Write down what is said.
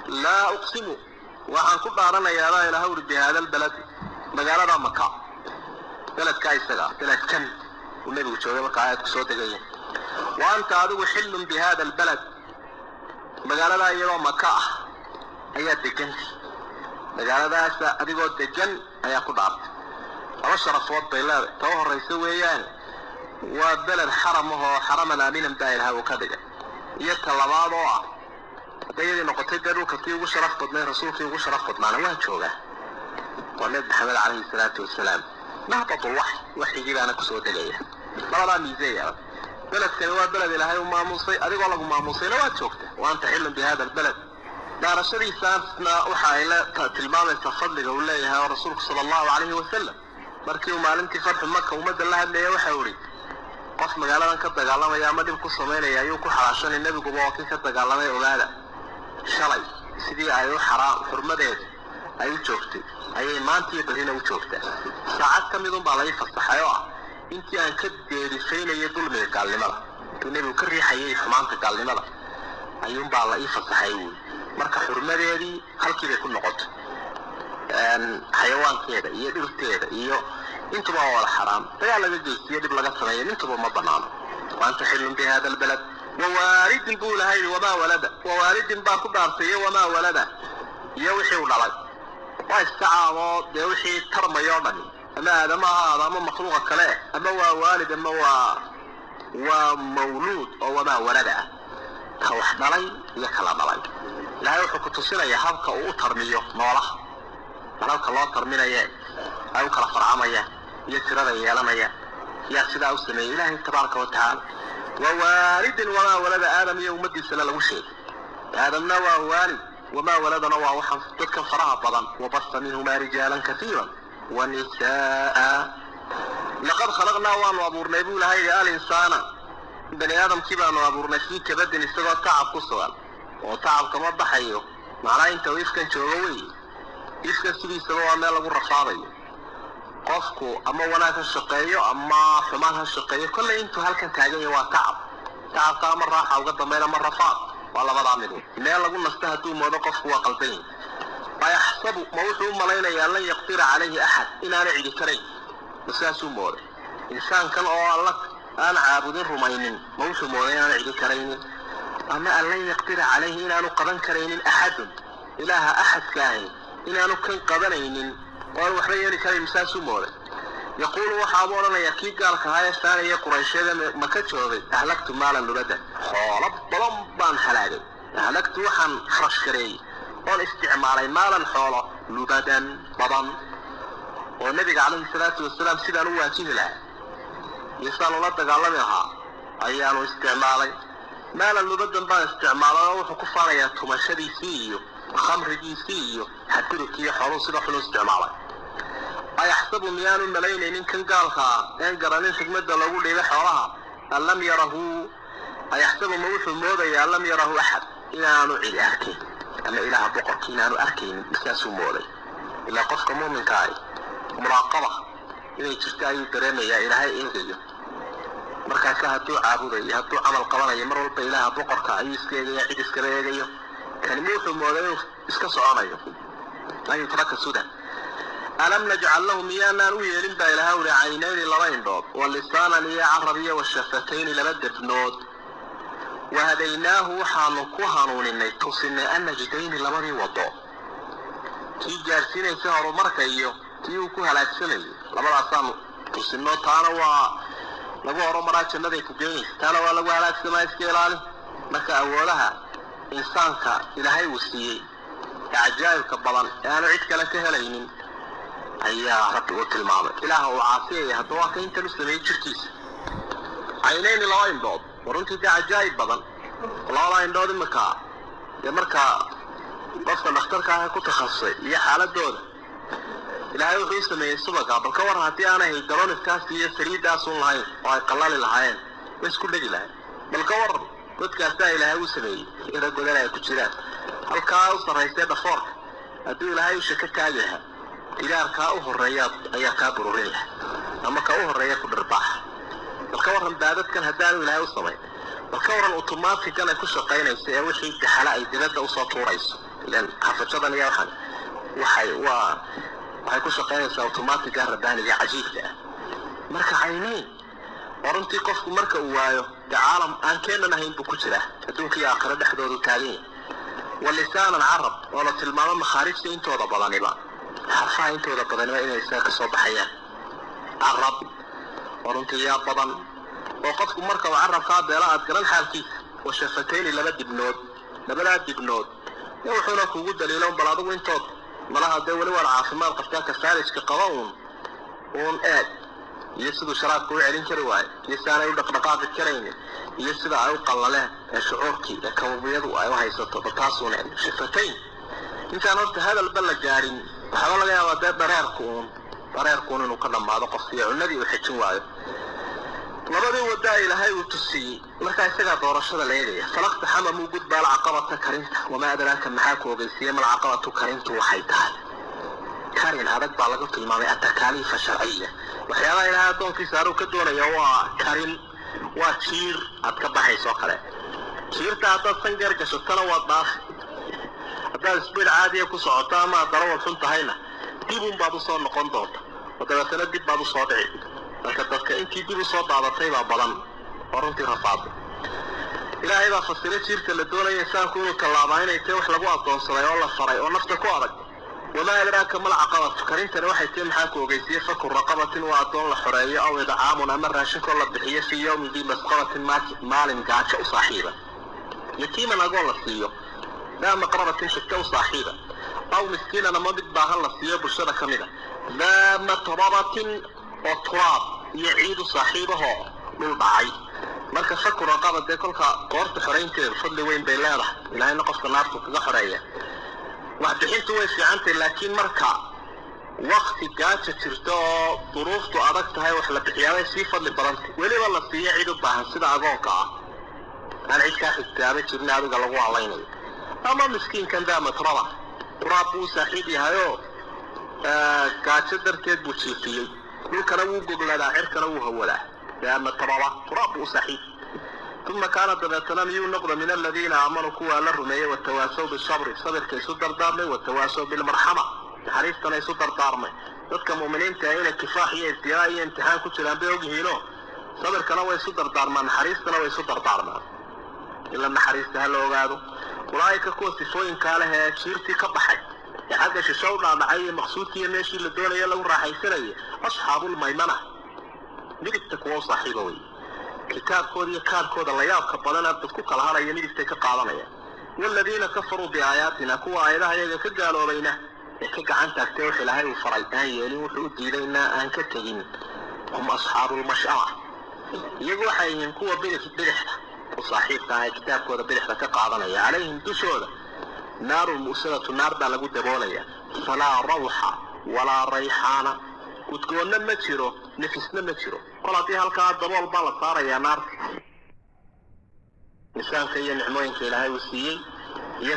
لا أقسم وعن كل عرنا يا رأي لهور بهذا البلد مقالة مكة بلد كايسة بلد كم والنبي وشوه مكايات صوت جايين وأنت عدو حل بهذا البلد مقالة يا مكة أيات دكنتي مقالة أديقوا الدجن أيا كل عرض أشرف وضع الله توه الرئيس ويان وبلد حرمه حرم الأمين مدايلها وكذا يتطلبات وعا دايدي نقطة دارو كتي وشرف قدنا رسولك وشرف قدنا وين شوقه والنبي محمد عليه الصلاة والسلام نهبط وحي جيب أنا كسوة دلية لا ميزية بلد كانوا بلد إلهي وماموسي أدي والله ماموسي لوات شوقته وأنت حلم بهذا البلد دار الشري سانسنا وحايلة تلمام التفضل قوليها ورسولك صلى الله عليه وسلم markii maalintii farxu Makka umada la hadlay waxa uu yiri qof magaaladan ka dagaalamaya ama dib ku sameynaya ayuu ku xalaashanay nabigu waa ka dagaalamay ogaada shalay sidii ay u xaraam xurmadeed ay u joogtay ayay maantii badina u joogtaa saacad kamid baa la fasaxayo intii aan ka deerifaynay dulmiga gaalnimada nabigu ka riixayay xumaanta gaalnimada ayuu baa la fasaxay marka xurmadeedii halkii bay ku noqotay حيوان كذا يدور كذا انتم ولا حرام فيا لا جيس يدب لغا سميه انتم ما بنان وانت حل بهذا البلد ووالد البول هاي وما ولد ووالد باكو دارتي وما ولد يوحي ولد واستعاض يوحي ترمى يومني اما هذا ما مخلوق كلاه اما هو والد اما هو ومولود وما ولد كوح دلي يكلا دلي لا يوحي تصير حبك او ترميه نوله مالك الله ترمينايا أو كلا فرعمايا يسرنا يالمايا يا سيدا وسمي إلهي تبارك وتعالى ووالد وما ولد آدم يوم الدين سنة وشيء آدم نوى والد وما ولد نوى وحن تلك فرعا بضا وبص منهما رجالا كثيرا ونساء لقد خلقنا وأبورنا يقول هاي الإنسان بني آدم كيبا وأبورنا فيه كبد نستوى تعب قصوى وتعب كما ضحيه معناه انت ويفكن شغوي iska sidiisa waa meel lagu rafaaday qofku ama wanaag shaqeeyo ama xumaan shaqeeyo kullee intuu halkan taagan yahay waa tacab ama raaxa uga dambeeyna ma rafaad waa labada mid meel lagu nasto haduu moodo qofku waa qalbay ayahsabu ma wuxuu malaynayaa lan yaqtir alayhi ahad inaana cidi karay masaasu moodo insaan kan oo Allah aan caabudin rumaynin ma wuxuu moodo inaana cidi karaynin ama lan yaqtir alayhi inaanu qaban karaynin ahad ilaaha ahad kaahin إنه كان قبلين وحريني كان مساسو مولا يقول وحاولنا يكيد قال كهاي الثانية قريشة ما كتشوفي أهلكت مالا لبدا حالب ضلبان حلالي أهلكت وحن خرش كري والاستعمالي مالا حالا لبدا بضن والنبي عليه الصلاة والسلام سيدا نواتيه له يسأل الله تقالمها أيانو استعمالي مالا لبدا بان استعمالي وحكفانا يتهم شديسي خمر جيسي حتى لكي حروس رحل استعماله أيحسب ميان الملايين إن كان قالها إن قرانين سجمد لو لي حولها أن لم يره أيحسب موت الموضة أن لم يره أحد إلى نوعي أركين أما إله بقرك إلى أركين بساس موضة إلا قفك مؤمن كاي مراقبة إذا تشتاي ترمي يا إلهي إنجيو مركزها هدو عابودي هدو عمل قوانا يمروا بإله بقرك أيسكي يعيد اسكري كان موت الموضوع اسكسوا عنايو لا يترك السودان ألم نجعل لهم ميانا ويلين بإلهاور عينين لبين دود واللسان لي عربية والشفتين لبدت نود وهديناه حانوكوهانون إني توصلنا أن نجدين لبري وضو كي جارسين يسهروا مركيو كيوكوها لاكسني لبرا سانو توصلنا تانا لغو مراتش النذي كجين تانا ولغو هلاكسن ما يسكيلاني مكا أولها إنسانك إلهي وسيء عجائب كبضان أنا عيد كلك هلينين أيها رب قلت المعامل إله وعافية هدواك إنت مسلمين تشركيس عينين اللاين دود ورنت دي عجائب بضان والله لاين دود المكا يمركا بفضل نختارك هاي كنت خاصي هي حالة دود إلهي وحي سمي السبقة بالكور هاتي أنا هي دلون الكاستي سريد داسون الهاين وهي قلال الهاين بس كل دي لهاين بالكور كنت كاستا إلهي وسمي إذا قدنا يكتشرات halkaa sarreysay dhafoorka hadduu ilaahay shaka kaagaha tigaarka u horeeya ayaa ka bururinaya ama ka u horeeya ku dhirbaax marka waran daadadkan haddaan ilaahay u sameeyay marka waran automatic ay ku shaqeynayso ee wixii xala ay dibadda u soo tuurayso لأن حفظتنا يا وحن waxay ku shaqeynaysaa automatic rabbaaniga cajiibka ah marka aynay warantii qofku marka uu waayo caalam aan keenana hayn buu ku jiraa adduunka iyo aakhira dhexdooda taagan walisaan arab wala tilmaamo makharijta intooda badaniba xarfaha intooda badaniba inay ka soo baxayaan arab warantii yaa badan oo qofku marka uu arabka beela aad garan xaalkiisa oo shafateyn labada dibnood wuxuuna kugu daliilo balaadu intood malaha de wali wal caafimaad qabta ka saarishka qaboon aad iyo sidoo sharaabku u celin kari waay iyo saanay u dhaqdhaqaaqi kareen iyo sida ay u qallaleen shucuurkii ee kawbiyadu ay u haysato taasuna shafateyn intaan horta hadal bal la gaarin waxa laga yaabaa dareerku inuu ka dhamaado qofkii cunadii u xijin waayo labadii wada ilaahay uu tusiyay marka isaga doorashada leeyahay falaqta xamamu gudbal aqabata karinta wama adraka maxaa ku ogeysiye mal aqabatu karintu waxay tahay karin adag baa laga tilmaamay atakaaliif sharciya waxyaalaha ilaahay doonkiisa uu ka doonayo waa karin waa jiir aad ka baxayso kale jiirta aad sangar gasho tana waa dhaaf hadaad isbiir caadi ku socoto ama darawal xun tahayna dibun baad u soo noqon doonta wadada dib baad u soo dhici marka dadka intii dib u soo daadatay baa badan runtii rafaado ilaahay baa fasiray jiirta la doonaya insaanku inuu tallaabaa inay tahay wax lagu adoonsaday oo la faray oo nafta ku adag wama adraaka mal aqabatu karintana waxay tahay maxaa ku ogeysiye fakur raqabatin waa adoon la xoreeyo aw idcaamun ama raashinka la bixiyo fi yawmin di masqabatin maalin gaajo u saaxiiba yatiiman agoon la siiyo daa maqrabatin shakka u saaxiiba aw miskiinan ama mid baahan la siiyo bulshada kamida daa matrabatin oo turaab iyo ciid u saaxiibaho dhul dhacay marka fakur raqabada kolka qoorta xoreynteeda fadli weyn bay leedahay ilaahayna qofka naartu kaga xoreeya wax bixintu way fiicantay laakiin marka waqti gaajo jirto duruuftu adag tahay wax la bixiyaa si fadli badan waliba la siiyo ciid u baahan sida agoonka ah aan cid ka xigtaaba jirna adiga lagu alaynayo ama miskiinkan daa matraba turaab uu saaxiib yahayo gaajo darteed buu jiifiyay dhulkana wuu goglaadaa cirkana wuu hawalaa daa matraba turaab uu saaxiib ثم كان دبتنا ينقض من الذين آمنوا كوا للرمية والتواسوا بالصبر صبر كيسو دردارمي والتواسوا بالمرحمة حريصتنا يسو دردارمي ذاتك مؤمنين تاين كفاحية ابتيائية امتحان كتلان بيوجهينو صبر كانوا يسو دردارمان حريصتنا ويسو دردارمان إلا أن حريصتها اللي وقادوا أولئك كوا سفوين كالها شيرتي كبحي حاجة ششورنا معي مقصودتي ماشي اللي دولة يلو راح يسري أصحاب الميمنة نجد تكوى صاحبوي كتابكود يكاركود الله يابك بدنا بدكو kala halaya midibtay ka qaadanaya walladina kafaru bi ayatina kuwa ayadaha iyaga ka gaaloobayna ee ka gacan taagtay wax ilaahay uu faray aan yeelin wuxuu diidayna aan ka tagin hum ashaabul mash'ama iyagu waxay yihiin kuwa bidixda oo saaxiibka ah kitaabkooda bidixda ka qaadanaya alayhim dushooda naarul musalatu naar baa lagu daboolaya fala rawha wala rayhana udgoonna ma jiro nafisna ma jiro qolatii halka dabool baa la saaraya naar insaanka iyo nicmooyinka ilaahay uu siiyay iyo